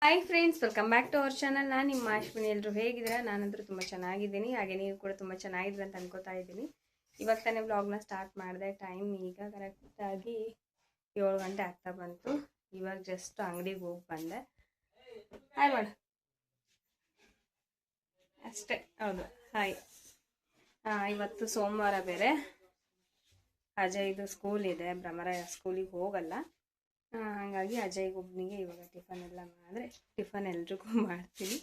Hi friends, welcome back to our channel. ನಾನು ನಿಮ್ಮ ಅಶ್ವಿನಿ. ಎಲ್ಲರೂ ಹೇಗಿದ್ದೀರಾ? ನಾನಂತೂ ತುಂಬ ಚೆನ್ನಾಗಿದ್ದೀನಿ. ಹಾಗೆ ನೀವು ಕೂಡ ತುಂಬ ಚೆನ್ನಾಗಿದ್ದೀರ ಅಂತ ಅನ್ಕೋತಾ ಇದ್ದೀನಿ. ಇವಾಗ ತಾನೇ ವ್ಲಾಗ್ನ ಸ್ಟಾರ್ಟ್ ಮಾಡಿದೆ. ಟೈಮ್ ಈಗ ಕರೆಕ್ಟಾಗಿ 7 ಗಂಟೆ ಆಗ್ತಾ ಬಂತು. ಇವಾಗ ಜಸ್ಟ್ ಅಂಗಡಿಗೆ ಹೋಗಿ ಬಂದೆ. ಹಾಯ್ ಮಾಡು ಅಷ್ಟೇ. ಹೌದು, ಹಾಯ್. ಇವತ್ತು ಸೋಮವಾರ ಬೇರೆ. ಅಜಯ್ದು ಸ್ಕೂಲ್ ಇದೆ. ಭ್ರಮರಾಯ ಸ್ಕೂಲಿಗೆ ಹೋಗಲ್ಲ. ಹಾಗಾಗಿ ಅಜಯ್ಗೆ ಒಬ್ಬನಿಗೆ ಇವಾಗ ಟಿಫನ್ ಎಲ್ಲ ಮಾಡಿದ್ರೆ ಟಿಫನ್ ಎಲ್ರಿಗೂ ಮಾಡ್ತೀನಿ.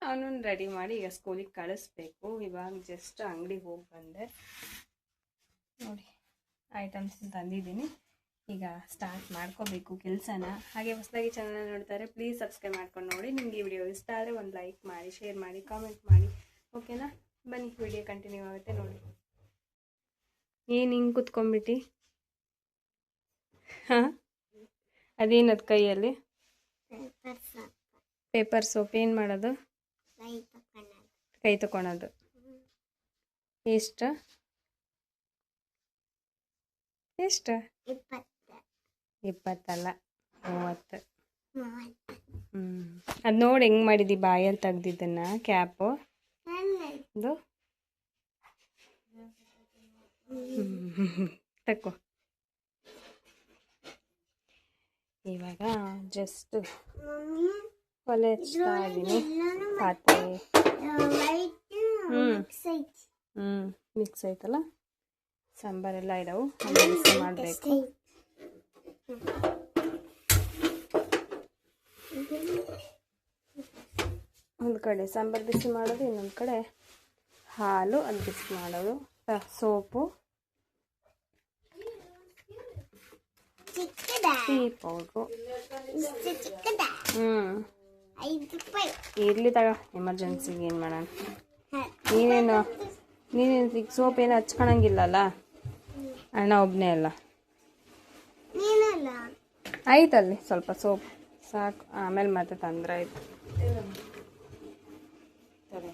ಅವನನ್ನು ರೆಡಿ ಮಾಡಿ ಈಗ ಸ್ಕೂಲಿಗೆ ಕಳಿಸ್ಬೇಕು. ಇವಾಗ ಜಸ್ಟ್ ಅಂಗಡಿಗೆ ಹೋಗಿ ಬಂದೆ. ನೋಡಿ, ಐಟಮ್ಸ್ ತಂದಿದ್ದೀನಿ. ಈಗ ಸ್ಟಾರ್ಟ್ ಮಾಡ್ಕೋಬೇಕು ಕೆಲಸನ. ಹಾಗೆ ಹೊಸದಾಗಿ ಚಾನಲ್ ನೋಡ್ತಾರೆ, ಪ್ಲೀಸ್ ಸಬ್ಸ್ಕ್ರೈಬ್ ಮಾಡ್ಕೊಂಡು ನೋಡಿ. ನಿಮಗೆ ಈ ವಿಡಿಯೋ ಇಷ್ಟ ಆದರೆ ಒಂದು ಲೈಕ್ ಮಾಡಿ, ಶೇರ್ ಮಾಡಿ, ಕಾಮೆಂಟ್ ಮಾಡಿ. ಓಕೆನಾ? ಬನ್ನಿ, ವಿಡಿಯೋ ಕಂಟಿನ್ಯೂ ಆಗುತ್ತೆ ನೋಡಿ. ಏನು ಹಿಂಗೆ ಕುತ್ಕೊಂಡ್ಬಿಟ್ಟು? ಹಾಂ, ಅದೇನದು ಕೈಯಲ್ಲಿ? Paper soap. ಏನು ಮಾಡೋದು? ಕೈ ತಗೊಳೋದು. ಎಷ್ಟು? 20 ಅಲ್ಲ, 30. ಅದು ನೋಡಿ ಹೆಂಗೆ ಮಾಡಿದ್ದಿ ಬಾಯಲ್ಲಿ ತೆಗ್ದಿದ್ದನ್ನ. ಕ್ಯಾಪು ಅದು ತಕ್ಕೋ. ಇವಾಗ ಜಸ್ಟ್ ಒಲೆ ಹಚ್ತಾ ಇದ್ದೀನಿ. ಪಾತ್ರೆ ಮಿಕ್ಸ್ ಆಯ್ತಲ್ಲ. ಸಾಂಬಾರೆಲ್ಲ ಇದಾವು, ಮಿಕ್ಸ್ ಮಾಡಬೇಕು. ಒಂದು ಕಡೆ ಸಾಂಬಾರು ಬಿಸಿ ಮಾಡೋದು, ಇನ್ನೊಂದು ಕಡೆ ಹಾಲು ಅದು ಬಿಸಿ ಮಾಡೋದು. Soap, tea powder. ಇರ್ಲಿ ತಗ, ಎಮರ್ಜೆನ್ಸಿಗೆ ಏನು ಮಾಡೋಣ. ನೀನೇನು ಈಗ ಸೋಪ್ ಏನು ಹಚ್ಕೊಳಂಗಿಲ್ಲಲ್ಲ, ಅಣ್ಣ ಒಬ್ಬನೇ ಅಲ್ಲ. ಆಯ್ತಲ್ಲಿ ಸ್ವಲ್ಪ ಸೋಪ್ ಸಾಕು, ಆಮೇಲೆ ಮತ್ತೆ ತೊಂದರೆ ಆಯ್ತು. ಸರಿ.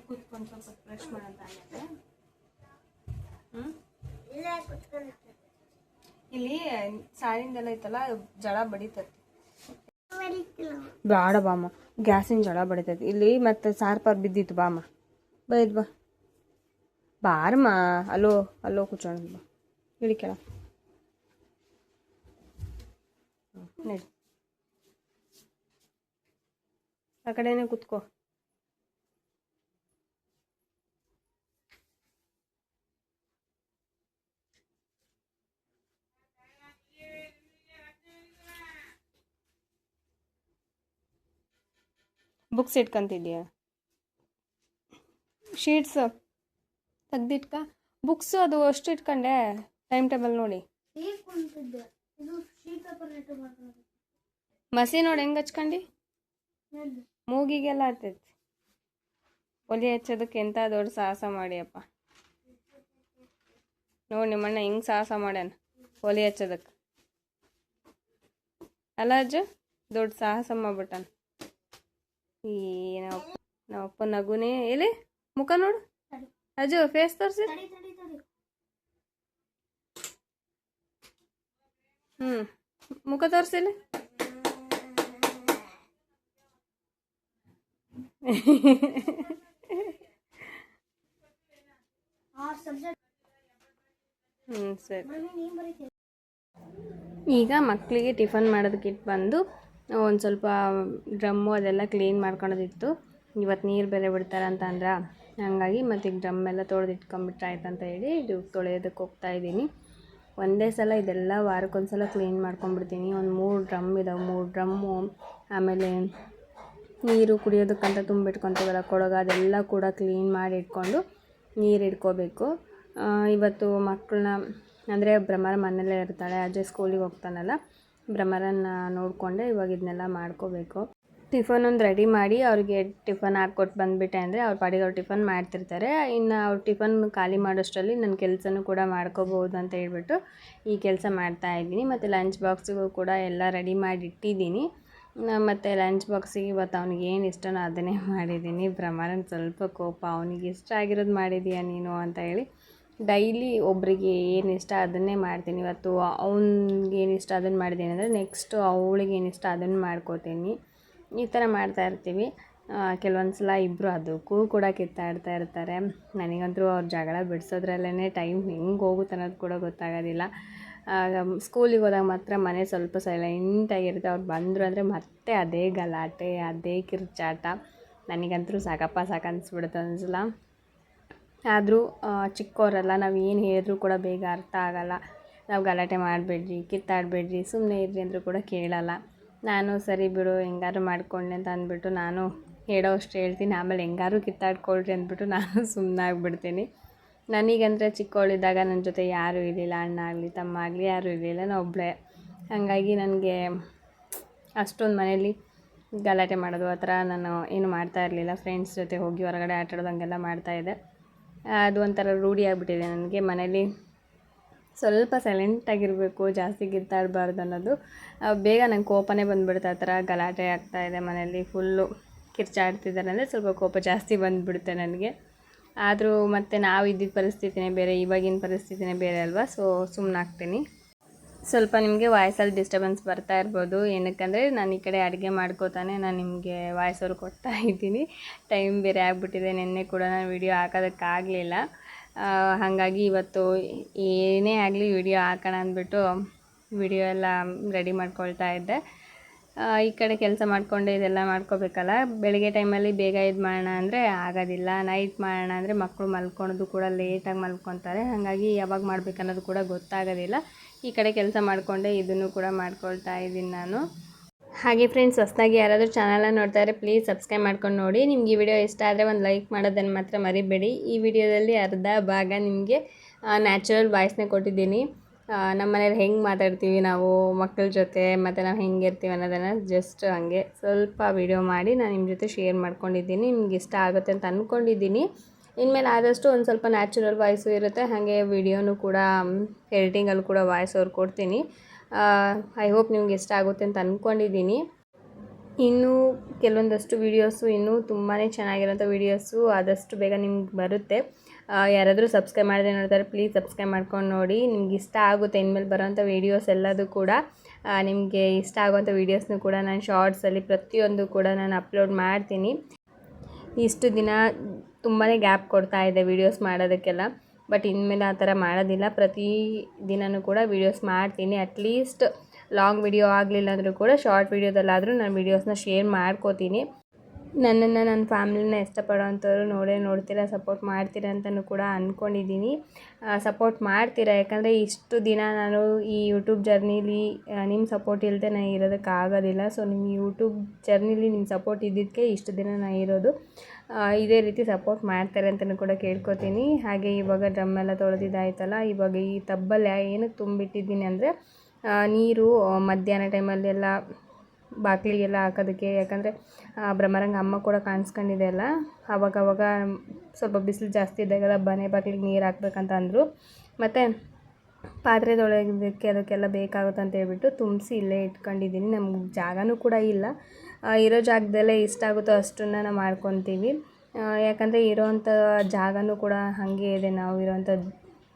ಕೂತ್ಕೊಂಡು ಸ್ವಲ್ಪ ಬ್ರಷ್ ಮಾಡೋದಾಗಿದೆ. ಇಲ್ಲಿ ಸಾರಿಂದೆಲ್ಲ ಐತಲ್ಲ, ಜಳ ಬಡಿತೈತಿ. ಬೇಡ ಬಾಮ, ಗ್ಯಾಸಿನ ಜಳ ಬಡಿತೈತಿ ಇಲ್ಲಿ. ಮತ್ತೆ ಸಾರ್ಪಾರ್ ಬಿದ್ದಿತ್ತು. ಬಾಮ ಬೈದ್ ಬಾ, ಬಾರಮ್ಮ. ಅಲ್ಲೋ ಕೂಚೋಣ ಬಾ. ಇಳಿ ಕೆಳ ನಡಿ, ಆ ಕಡೆನೇ ಕೂತ್ಕೋ. ಬುಕ್ಸ್ ಇಟ್ಕೊಂತಿದ್ಯಾ? ಶೀಟ್ಸ್ ತೆಗ್ದಿಟ್ಕ. ಬುಕ್ಸು ಅದು ಅಷ್ಟು ಇಟ್ಕೊಂಡೆ ಟೈಮ್ ಟೇಬಲ್ ನೋಡಿ. ಮಸಿ ನೋಡಿ ಹೆಂಗೆ ಹಚ್ಕೊಂಡು ಮೂಗಿಗೆಲ್ಲ ಆಗ್ತೈತಿ. ಒಲಿ ಹಚ್ಚೋದಕ್ಕೆ ಎಂಥ ದೊಡ್ಡ ಸಾಹಸ ಮಾಡಿಯಪ್ಪ. ನೋಡಿ ನಿಮ್ಮಣ್ಣ ಹೆಂಗೆ ಸಾಹಸ ಮಾಡ್ಯಾನ ಒಲಿ ಹಚ್ಚೋದಕ್ಕೆ. ಅಲ್ಲ ಅಜ್ಜು, ದೊಡ್ಡ ಸಾಹಸ ಮಾಡ್ಬಿಟ್ಟಾನ. ಈ ನಾವಪ್ಪ ನಗುನೇ ಎಲ್ಲಿ ಮುಖ ನೋಡು ಅಜ್ಜು, ಫೇಸ್ ತೋರಿಸಿ. ಮುಖ ತೋರಿಸಿಲ್ಲ. ಸರಿ. ಈಗ ಮಕ್ಕಳಿಗೆ ಟಿಫನ್ ಮಾಡೋದಕ್ಕೆ ಇಟ್ಟು ಬಂದು ಒಂದು ಸ್ವಲ್ಪ ಡ್ರಮ್ಮು ಅದೆಲ್ಲ ಕ್ಲೀನ್ ಮಾಡ್ಕೊಳೋದಿತ್ತು. ಇವತ್ತು ನೀರು ಬೇರೆ ಬಿಡ್ತಾರಂತ ಅಂದ್ರೆ ಹಾಗಾಗಿ ಮತ್ತು ಈಗ ಡ್ರಮ್ ಎಲ್ಲ ತೊಳೆದು ಇಟ್ಕೊಂಬಿಟ್ರೆ ಆಯ್ತು ಅಂತ ಹೇಳಿ ಇದು ತೊಳೆಯೋದಕ್ಕೆ ಹೋಗ್ತಾಯಿದ್ದೀನಿ. ಒಂದೇ ಸಲ ಇದೆಲ್ಲ ವಾರಕ್ಕೊಂದು ಸಲ ಕ್ಲೀನ್ ಮಾಡ್ಕೊಂಡ್ಬಿಡ್ತೀನಿ. ಒಂದು 3 ಡ್ರಮ್ ಇದಾವೆ, 3 ಡ್ರಮ್ಮು. ಆಮೇಲೆ ನೀರು ಕುಡಿಯೋದಕ್ಕಂತ ತುಂಬಿಟ್ಕೊತೀವಲ್ಲ ಕೊಳಗ, ಅದೆಲ್ಲ ಕೂಡ ಕ್ಲೀನ್ ಮಾಡಿ ಇಟ್ಕೊಂಡು ನೀರು ಇಟ್ಕೋಬೇಕು. ಇವತ್ತು ಮಕ್ಕಳನ್ನ ಅಂದರೆ ಭ್ರಮರ ಮನೆಯಲ್ಲೇ ಇರ್ತಾಳೆ, ಅಜಯ್ ಸ್ಕೂಲಿಗೆ ಹೋಗ್ತಾನಲ್ಲ, ಭ್ರಮರನ್ನ ನೋಡಿಕೊಂಡೆ ಇವಾಗ ಇದನ್ನೆಲ್ಲ ಮಾಡ್ಕೋಬೇಕು. ಟಿಫನ್ ಒಂದು ರೆಡಿ ಮಾಡಿ ಅವ್ರಿಗೆ ಟಿಫನ್ ಹಾಕ್ಕೊಟ್ಟು ಬಂದುಬಿಟ್ಟೆ ಅಂದರೆ ಅವ್ರ ಪಾಡಿಗೆ ಅವ್ರು ಟಿಫನ್ ಮಾಡ್ತಿರ್ತಾರೆ. ಇನ್ನು ಅವ್ರು ಟಿಫನ್ ಖಾಲಿ ಮಾಡೋಷ್ಟರಲ್ಲಿ ನನ್ನ ಕೆಲಸನೂ ಕೂಡ ಮಾಡ್ಕೋಬೋದು ಅಂತ ಹೇಳ್ಬಿಟ್ಟು ಈ ಕೆಲಸ ಮಾಡ್ತಾಯಿದ್ದೀನಿ. ಮತ್ತು ಲಂಚ್ ಬಾಕ್ಸಿಗೂ ಕೂಡ ಎಲ್ಲ ರೆಡಿ ಮಾಡಿ ಇಟ್ಟಿದ್ದೀನಿ. ಮತ್ತು ಲಂಚ್ ಬಾಕ್ಸಿಗೆ ಇವತ್ತು ಅವ್ನಿಗೆ ಏನು ಇಷ್ಟನೋ ಅದನ್ನೇ ಮಾಡಿದ್ದೀನಿ. ಭ್ರಮರನ ಸ್ವಲ್ಪ ಕೋಪ, ಅವನಿಗೆ ಇಷ್ಟ ಆಗಿರೋದು ಮಾಡಿದೀಯ ನೀನು ಅಂತ ಹೇಳಿ. ಡೈಲಿ ಒಬ್ಬರಿಗೆ ಏನು ಇಷ್ಟ ಅದನ್ನೇ ಮಾಡ್ತೀನಿ. ಇವತ್ತು ಅವ್ನಿಗೆ ಏನು ಇಷ್ಟ ಅದನ್ನು ಮಾಡಿದ್ದೀನಿ ಅಂದರೆ ನೆಕ್ಸ್ಟು ಅವಳಿಗೆ ಏನು ಇಷ್ಟ ಅದನ್ನು ಮಾಡ್ಕೋತೀನಿ. ಈ ಥರ ಮಾಡ್ತಾಯಿರ್ತೀವಿ. ಕೆಲವೊಂದು ಸಲ ಇಬ್ಬರು ಅದಕ್ಕೂ ಕೂಡ ಕಿತ್ತಾಡ್ತಾ ಇರ್ತಾರೆ. ನನಗಂತೂ ಅವ್ರ ಜಗಳ ಬಿಡಿಸೋದ್ರಲ್ಲೇ ಟೈಮ್ ಹೆಂಗೆ ಹೋಗುತ್ತೆ ಅನ್ನೋದು ಕೂಡ ಗೊತ್ತಾಗೋದಿಲ್ಲ. ಸ್ಕೂಲಿಗೆ ಹೋದಾಗ ಮಾತ್ರ ಮನೆ ಸ್ವಲ್ಪ ಸೈಲೆಂಟಾಗಿರುತ್ತೆ. ಅವ್ರು ಬಂದರು ಅಂದರೆ ಮತ್ತೆ ಅದೇ ಗಲಾಟೆ, ಅದೇ ಕಿರ್ಚಾಟ. ನನಗಂತೂ ಸಾಕಪ್ಪ ಸಾಕು ಅನಿಸ್ಬಿಡುತ್ತೆ ಒಂದ್ಸಲ. ಆದರೂ ಚಿಕ್ಕವರಲ್ಲ, ನಾವು ಏನು ಹೇಳಿದ್ರೂ ಕೂಡ ಬೇಗ ಅರ್ಥ ಆಗೋಲ್ಲ. ನಾವು ಗಲಾಟೆ ಮಾಡಬೇಡ್ರಿ, ಕಿತ್ತಾಡಬೇಡ್ರಿ, ಸುಮ್ಮನೆ ಇರ್ರಿ ಅಂದರೂ ಕೂಡ ಕೇಳಲ್ಲ. ನಾನು ಸರಿ ಬಿಡು ಹೆಂಗಾರು ಮಾಡ್ಕೊಂಡೆ ಅಂತ ಅಂದ್ಬಿಟ್ಟು ನಾನು ಹೇಳೋ ಅಷ್ಟು ಹೇಳ್ತೀನಿ. ಆಮೇಲೆ ಹೆಂಗಾರು ಕಿತ್ತಾಡ್ಕೊಳ್ರಿ ಅಂದ್ಬಿಟ್ಟು ನಾನು ಸುಮ್ಮನಾಗ್ಬಿಡ್ತೀನಿ. ನನಗಂದರೆ ಚಿಕ್ಕವಳಿದ್ದಾಗ ನನ್ನ ಜೊತೆ ಯಾರೂ ಇರಲಿಲ್ಲ, ಅಣ್ಣ ಆಗಲಿ ತಮ್ಮ ಆಗಲಿ ಯಾರೂ ಇರಲಿಲ್ಲ, ನಾನು ಒಬ್ಬಳೇ. ಹಾಗಾಗಿ ನನಗೆ ಅಷ್ಟೊಂದು ಮನೇಲಿ ಗಲಾಟೆ ಮಾಡೋದು ಆ ಥರ ನಾನು ಏನು ಮಾಡ್ತಾ ಇರಲಿಲ್ಲ. ಫ್ರೆಂಡ್ಸ್ ಜೊತೆ ಹೋಗಿ ಹೊರಗಡೆ ಆಟಾಡೋದು ಹಂಗೆಲ್ಲ ಮಾಡ್ತಾಯಿದ್ದೆ. ಅದು ಒಂಥರ ರೂಢಿ ಆಗಿಬಿಟ್ಟಿದೆ ನನಗೆ. ಮನೇಲಿ ಸ್ವಲ್ಪ ಸೈಲೆಂಟಾಗಿರಬೇಕು, ಜಾಸ್ತಿ ಕಿತ್ತಾಡಬಾರ್ದು ಅನ್ನೋದು. ಬೇಗ ನಂಗೆ ಕೋಪನೇ ಬಂದುಬಿಡುತ್ತೆ. ಆ ಥರ ಗಲಾಟೆ ಆಗ್ತಾಯಿದೆ ಮನೇಲಿ, ಫುಲ್ಲು ಕಿರ್ಚಾಡ್ತಿದ್ದಾರೆ ಅಂದರೆ ಸ್ವಲ್ಪ ಕೋಪ ಜಾಸ್ತಿ ಬಂದುಬಿಡುತ್ತೆ ನನಗೆ. ಆದರೂ ಮತ್ತು ನಾವು ಇದ್ದಿದ್ದ ಪರಿಸ್ಥಿತಿನೇ ಬೇರೆ, ಇವಾಗಿನ ಪರಿಸ್ಥಿತಿನೇ ಬೇರೆ ಅಲ್ವಾ. ಸೊ ಸುಮ್ಮನಾಗ್ತೀನಿ. ಸ್ವಲ್ಪ ನಿಮಗೆ ವಾಯ್ಸಲ್ಲಿ ಡಿಸ್ಟರ್ಬೆನ್ಸ್ ಬರ್ತಾ ಇರ್ಬೋದು. ಏನಕ್ಕಂದರೆ ನಾನು ಈ ಕಡೆ ಅಡುಗೆ ಮಾಡ್ಕೋತಾನೆ ನಾನು ನಿಮಗೆ ವಾಯ್ಸ್ ಓವರ್ ಕೊಡ್ತಾ ಇದ್ದೀನಿ. ಟೈಮ್ ಬೇರೆ ಆಗಿಬಿಟ್ಟಿದೆ. ನಿನ್ನೆ ಕೂಡ ನಾನು ವಿಡಿಯೋ ಹಾಕೋದಕ್ಕಾಗಲಿಲ್ಲ. ಹಾಗಾಗಿ ಇವತ್ತು ಏನೇ ಆಗಲಿ ವಿಡಿಯೋ ಹಾಕೋಣ ಅಂದ್ಬಿಟ್ಟು ವಿಡಿಯೋ ಎಲ್ಲ ರೆಡಿ ಮಾಡ್ಕೊಳ್ತಾ ಇದ್ದೆ. ಈ ಕಡೆ ಕೆಲಸ ಮಾಡಿಕೊಂಡೆ ಇದೆಲ್ಲ ಮಾಡ್ಕೋಬೇಕಲ್ಲ. ಬೆಳಗ್ಗೆ ಟೈಮಲ್ಲಿ ಬೇಗ ಇದು ಮಾಡೋಣ ಅಂದರೆ ಆಗೋದಿಲ್ಲ. ನೈಟ್ ಮಾಡೋಣ ಅಂದರೆ ಮಕ್ಕಳು ಮಲ್ಕೊಳೋದು ಕೂಡ ಲೇಟಾಗಿ ಮಲ್ಕೊತಾರೆ. ಹಾಗಾಗಿ ಯಾವಾಗ ಮಾಡಬೇಕನ್ನೋದು ಕೂಡ ಗೊತ್ತಾಗೋದಿಲ್ಲ. ಈ ಕಡೆ ಕೆಲಸ ಮಾಡಿಕೊಂಡೆ ಇದನ್ನು ಕೂಡ ಮಾಡ್ಕೊಳ್ತಾ ಇದ್ದೀನಿ ನಾನು. ಹಾಗೆ ಫ್ರೆಂಡ್ಸ್, ಹೊಸದಾಗಿ ಯಾರಾದರೂ ಚಾನಲ್ನ ನೋಡ್ತಾ ಇದ್ದರೆ ಪ್ಲೀಸ್ ಸಬ್ಸ್ಕ್ರೈಬ್ ಮಾಡ್ಕೊಂಡು ನೋಡಿ. ನಿಮ್ಗೆ ಈ ವಿಡಿಯೋ ಇಷ್ಟ ಆದರೆ ಒಂದು ಲೈಕ್ ಮಾಡೋದನ್ನು ಮಾತ್ರ ಮರಿಬೇಡಿ. ಈ ವಿಡಿಯೋದಲ್ಲಿ ಅರ್ಧ ಭಾಗ ನಿಮಗೆ ನ್ಯಾಚುರಲ್ ವಾಯ್ಸ್ನೇ ಕೊಟ್ಟಿದ್ದೀನಿ. ನಮ್ಮ ಮನೇಲಿ ಹೆಂಗೆ ಮಾತಾಡ್ತೀವಿ ನಾವು ಮಕ್ಕಳ ಜೊತೆ ಮತ್ತು ನಾವು ಹೆಂಗಿರ್ತೀವಿ ಅನ್ನೋದನ್ನು ಜಸ್ಟ್ ಹಂಗೆ ಸ್ವಲ್ಪ ವಿಡಿಯೋ ಮಾಡಿ ನಾನು ನಿಮ್ಮ ಜೊತೆ ಶೇರ್ ಮಾಡ್ಕೊಂಡಿದ್ದೀನಿ. ನಿಮ್ಗೆ ಇಷ್ಟ ಆಗುತ್ತೆ ಅಂತ ಅಂದ್ಕೊಂಡಿದ್ದೀನಿ. ಇನ್ಮೇಲೆ ಆದಷ್ಟು ಒಂದು ಸ್ವಲ್ಪ ನ್ಯಾಚುರಲ್ ವಾಯ್ಸು ಇರುತ್ತೆ. ಹಾಗೆ ವಿಡಿಯೋನು ಕೂಡ ಎಡಿಟಿಂಗಲ್ಲಿ ಕೂಡ ವಾಯ್ಸ್ ಓವರ್ ಕೊಡ್ತೀನಿ. ಐ ಹೋಪ್ ನಿಮ್ಗೆ ಇಷ್ಟ ಆಗುತ್ತೆ ಅಂತ ಅಂದ್ಕೊಂಡಿದ್ದೀನಿ. ಇನ್ನೂ ಕೆಲವೊಂದಷ್ಟು ವೀಡಿಯೋಸು ಇನ್ನೂ ತುಂಬಾ ಚೆನ್ನಾಗಿರೋಂಥ ವೀಡಿಯೋಸು ಆದಷ್ಟು ಬೇಗ ನಿಮ್ಗೆ ಬರುತ್ತೆ. ಯಾರಾದರೂ ಸಬ್ಸ್ಕ್ರೈಬ್ ಮಾಡದೆ ನೋಡ್ತಾರೆ ಪ್ಲೀಸ್ ಸಬ್ಸ್ಕ್ರೈಬ್ ಮಾಡ್ಕೊಂಡು ನೋಡಿ. ನಿಮ್ಗೆ ಇಷ್ಟ ಆಗುತ್ತೆ ಇನ್ಮೇಲೆ ಬರೋಂಥ ವೀಡಿಯೋಸ್ ಎಲ್ಲದೂ ಕೂಡ. ನಿಮಗೆ ಇಷ್ಟ ಆಗುವಂಥ ವೀಡಿಯೋಸ್ನೂ ಕೂಡ ನಾನು ಶಾರ್ಟ್ಸಲ್ಲಿ ಪ್ರತಿಯೊಂದು ಕೂಡ ನಾನು ಅಪ್ಲೋಡ್ ಮಾಡ್ತೀನಿ. ಇಷ್ಟು ದಿನ ತುಂಬಾ ಗ್ಯಾಪ್ ಕೊಡ್ತಾ ಇದೆ ವೀಡಿಯೋಸ್ ಮಾಡೋದಕ್ಕೆಲ್ಲ. ಬಟ್ ಇನ್ಮೇಲೆ ಆ ಥರ ಮಾಡೋದಿಲ್ಲ. ಪ್ರತಿ ದಿನವೂ ಕೂಡ ವೀಡಿಯೋಸ್ ಮಾಡ್ತೀನಿ. ಅಟ್ಲೀಸ್ಟ್ ಲಾಂಗ್ ವಿಡಿಯೋ ಆಗಲಿಲ್ಲ ಅಂದರೂ ಕೂಡ ಶಾರ್ಟ್ ವೀಡಿಯೋದಲ್ಲಾದರೂ ನಾನು ವೀಡಿಯೋಸ್ನ ಶೇರ್ ಮಾಡ್ಕೋತೀನಿ. ನನ್ನನ್ನು ನನ್ನ ಫ್ಯಾಮ್ಲಿನ ಇಷ್ಟಪಡೋವಂಥವ್ರು ನೋಡ್ತೀರಾ, ಸಪೋರ್ಟ್ ಮಾಡ್ತೀರಾ ಅಂತಲೂ ಕೂಡ ಅಂದ್ಕೊಂಡಿದ್ದೀನಿ. ಸಪೋರ್ಟ್ ಮಾಡ್ತೀರಾ, ಯಾಕಂದರೆ ಇಷ್ಟು ದಿನ ನಾನು ಈ ಯೂಟ್ಯೂಬ್ ಜರ್ನೀಲಿ ನಿಮ್ಮ ಸಪೋರ್ಟ್ ಇಲ್ಲದೆ ನಾನು ಇರೋದಕ್ಕಾಗೋದಿಲ್ಲ. ಸೊ ನಿಮ್ಮ ಯೂಟ್ಯೂಬ್ ಜರ್ನೀಲಿ ನಿಮ್ಮ ಸಪೋರ್ಟ್ ಇದ್ದಿದ್ದಕ್ಕೆ ಇಷ್ಟು ದಿನ ನಾನು ಇರೋದು. ಇದೇ ರೀತಿ ಸಪೋರ್ಟ್ ಮಾಡ್ತಾರೆ ಅಂತಲೂ ಕೂಡ ಕೇಳ್ಕೊತೀನಿ. ಹಾಗೆ ಇವಾಗ ಡ್ರಮ್ ಎಲ್ಲ ತೊಳೆದಿದ್ದಾಯ್ತಲ್ಲ, ಇವಾಗ ಈ ಟಬ್ಬಲ್ಲಿ ಏನಕ್ಕೆ ತುಂಬಿಟ್ಟಿದ್ದೀನಿ ಅಂದರೆ ನೀರು ಮಧ್ಯಾಹ್ನ ಟೈಮಲ್ಲೆಲ್ಲ ಬಾಗಿಲಿಗೆಲ್ಲ ಹಾಕೋದಕ್ಕೆ. ಯಾಕಂದರೆ ಭ್ರಮರಂಗ ಅಮ್ಮ ಕೂಡ ಕಾಣಿಸ್ಕೊಂಡಿದೆ ಅಲ್ಲ, ಆವಾಗವಾಗ ಸ್ವಲ್ಪ ಬಿಸಿಲು ಜಾಸ್ತಿ ಇದ್ದಾಗೆಲ್ಲ ಮನೆ ಬಾಗಿಲಿಗೆ ನೀರು ಹಾಕ್ಬೇಕಂತ ಅಂದರು. ಮತ್ತು ಪಾತ್ರೆ ತೊಳೆಯೋದಕ್ಕೆ ಅದಕ್ಕೆಲ್ಲ ಬೇಕಾಗುತ್ತೆ ಅಂತ ಹೇಳ್ಬಿಟ್ಟು ತುಂಬಿಸಿ ಇಲ್ಲೇ ಇಟ್ಕೊಂಡಿದ್ದೀನಿ. ನಮ್ಗೆ ಜಾಗನೂ ಕೂಡ ಇಲ್ಲ, ಇರೋ ಜಾಗದಲ್ಲೇ ಎಷ್ಟಾಗುತ್ತೋ ಅಷ್ಟನ್ನು ನಾವು ಮಾಡ್ಕೊತೀವಿ. ಯಾಕಂದರೆ ಇರೋವಂಥ ಜಾಗನೂ ಕೂಡ ಹಾಗೆ ಇದೆ, ನಾವು ಇರೋವಂಥ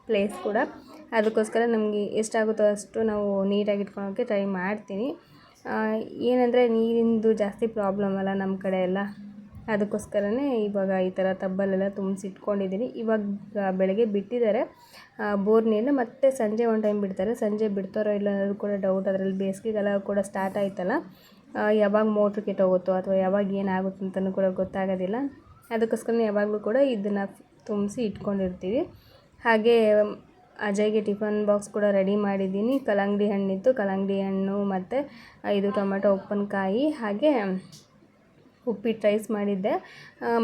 ಪ್ಲೇಸ್ ಕೂಡ. ಅದಕ್ಕೋಸ್ಕರ ನಮಗೆ ಎಷ್ಟಾಗುತ್ತೋ ಅಷ್ಟು ನಾವು ನೀಟಾಗಿ ಇಟ್ಕೊಳೋಕ್ಕೆ ಟ್ರೈ ಮಾಡ್ತೀನಿ. ಏನಂದರೆ ನೀರಿಂದು ಜಾಸ್ತಿ ಪ್ರಾಬ್ಲಮ್ ಅಲ್ಲ ನಮ್ಮ ಕಡೆ ಎಲ್ಲ, ಅದಕ್ಕೋಸ್ಕರನೇ ಇವಾಗ ಈ ಥರ ಟಬ್ಬಲ್ಲೆಲ್ಲ ತುಂಬಿಸಿ ಇಟ್ಕೊಂಡಿದ್ದೀನಿ. ಇವಾಗ ಬೆಳಗ್ಗೆ ಬಿಟ್ಟಿದ್ದಾರೆ ಬೋರ್ ನೀರನ್ನ, ಮತ್ತು ಸಂಜೆ ಒಂದು ಟೈಮ್ ಬಿಡ್ತಾರೆ. ಸಂಜೆ ಬಿಡ್ತಾರೋ ಇಲ್ಲ ಅನ್ನೋದು ಕೂಡ ಡೌಟ್. ಅದರಲ್ಲಿ ಬೇಸಿಗೆಗಾಲ ಕೂಡ ಸ್ಟಾರ್ಟ್ ಆಯ್ತಲ್ಲ, ಯಾವಾಗ ಮೋಟ್ರ್ ಕೆಟ್ಟೋಗುತ್ತೋ ಅಥವಾ ಯಾವಾಗ ಏನಾಗುತ್ತೆ ಅಂತಲೂ ಕೂಡ ಗೊತ್ತಾಗೋದಿಲ್ಲ. ಅದಕ್ಕೋಸ್ಕರ ಯಾವಾಗಲೂ ಕೂಡ ಇದನ್ನು ತುಂಬಿಸಿ ಇಟ್ಕೊಂಡಿರ್ತೀವಿ. ಹಾಗೆ ಅಜಯ್ಗೆ ಟಿಫನ್ ಬಾಕ್ಸ್ ಕೂಡ ರೆಡಿ ಮಾಡಿದ್ದೀನಿ. ಕಲ್ಲಂಗಡಿ ಹಣ್ಣಿತ್ತು, ಕಲ್ಲಂಗಡಿ ಹಣ್ಣು ಮತ್ತು ಇದು ಟೊಮೆಟೊ ಉಪ್ಪಿನಕಾಯಿ, ಹಾಗೆ ಉಪ್ಪಿಟ್ಟು ರೈಸ್ ಮಾಡಿದ್ದೆ.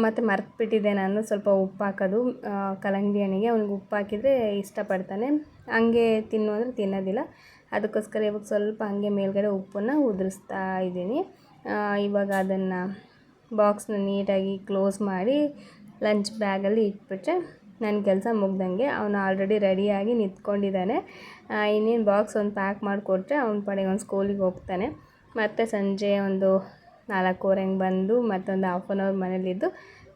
ಮತ್ತು ಮರೆತುಬಿಟ್ಟಿದ್ದೆ ನಾನು ಸ್ವಲ್ಪ ಉಪ್ಪು ಹಾಕೋದು ಕಲ್ಲಂಗಡಿ ಹಣ್ಣಿಗೆ. ಅವ್ನಿಗೆ ಉಪ್ಪು ಹಾಕಿದರೆ ಇಷ್ಟಪಡ್ತಾನೆ, ಹಂಗೆ ತಿನ್ನು ಅಂದರೆ ತಿನ್ನೋದಿಲ್ಲ. ಅದಕ್ಕೋಸ್ಕರ ಇವಾಗ ಸ್ವಲ್ಪ ಹಾಗೆ ಮೇಲ್ಗಡೆ ಉಪ್ಪನ್ನು ಉದುರಿಸ್ತಾ ಇದ್ದೀನಿ. ಇವಾಗ ಅದನ್ನು ಬಾಕ್ಸ್ನ ನೀಟಾಗಿ ಕ್ಲೋಸ್ ಮಾಡಿ ಲಂಚ್ ಬ್ಯಾಗಲ್ಲಿ ಇಟ್ಬಿಟ್ರೆ ನನ್ನ ಕೆಲಸ ಮುಗ್ದಂಗೆ. ಅವನು ಆಲ್ರೆಡಿ ರೆಡಿಯಾಗಿ ನಿಂತ್ಕೊಂಡಿದ್ದಾನೆ. ಇನ್ನೇನು ಬಾಕ್ಸ್ ಒಂದು ಪ್ಯಾಕ್ ಮಾಡಿಕೊಟ್ರೆ ಅವ್ನ ಪಾಡಿಗೆ ಅವ್ನು ಸ್ಕೂಲಿಗೆ ಹೋಗ್ತಾನೆ. ಮತ್ತು ಸಂಜೆ ಒಂದು 4:15 ಹಂಗೆ ಬಂದು ಮತ್ತೊಂದು ಹಾಫ್ ಆನ್ ಅವರ್ ಮನೇಲಿದ್ದು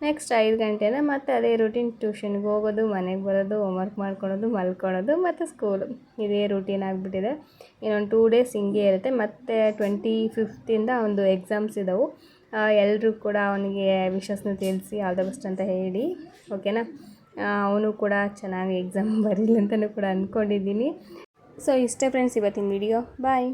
ನೆಕ್ಸ್ಟ್ 5 ಗಂಟೆನ ಮತ್ತೆ ಅದೇ ರೂಟೀನ್, ಟ್ಯೂಷನ್ಗೆ ಹೋಗೋದು, ಮನೆಗೆ ಬರೋದು, ಹೋಮ್ವರ್ಕ್ ಮಾಡ್ಕೊಳೋದು, ಮಲ್ಕೊಳ್ಳೋದು ಮತ್ತು ಸ್ಕೂಲು. ಇದೇ ರೂಟೀನ್ ಆಗಿಬಿಟ್ಟಿದೆ. ಇನ್ನೊಂದು 2 ಡೇಸ್ ಹಿಂಗೆ ಇರುತ್ತೆ. ಮತ್ತು 25th ಒಂದು ಎಕ್ಸಾಮ್ಸ್ ಇದ್ದವು. ಎಲ್ಲರೂ ಕೂಡ ಅವನಿಗೆ ವಿಶಸ್ನ ತಿಳಿಸಿ ಆಲ್ ದ ಬೆಸ್ಟ್ ಅಂತ ಹೇಳಿ, ಓಕೆನಾ. ಅವನು ಕೂಡ ಚೆನ್ನಾಗಿ ಎಕ್ಸಾಮ್ ಬರೀಲಿ ಅಂತಲೂ ಕೂಡ ಅಂದ್ಕೊಂಡಿದ್ದೀನಿ. ಸೊ ಇಷ್ಟೇ ಫ್ರೆಂಡ್ಸ್ ಇವತ್ತಿನ ವಿಡಿಯೋ. ಬಾಯ್.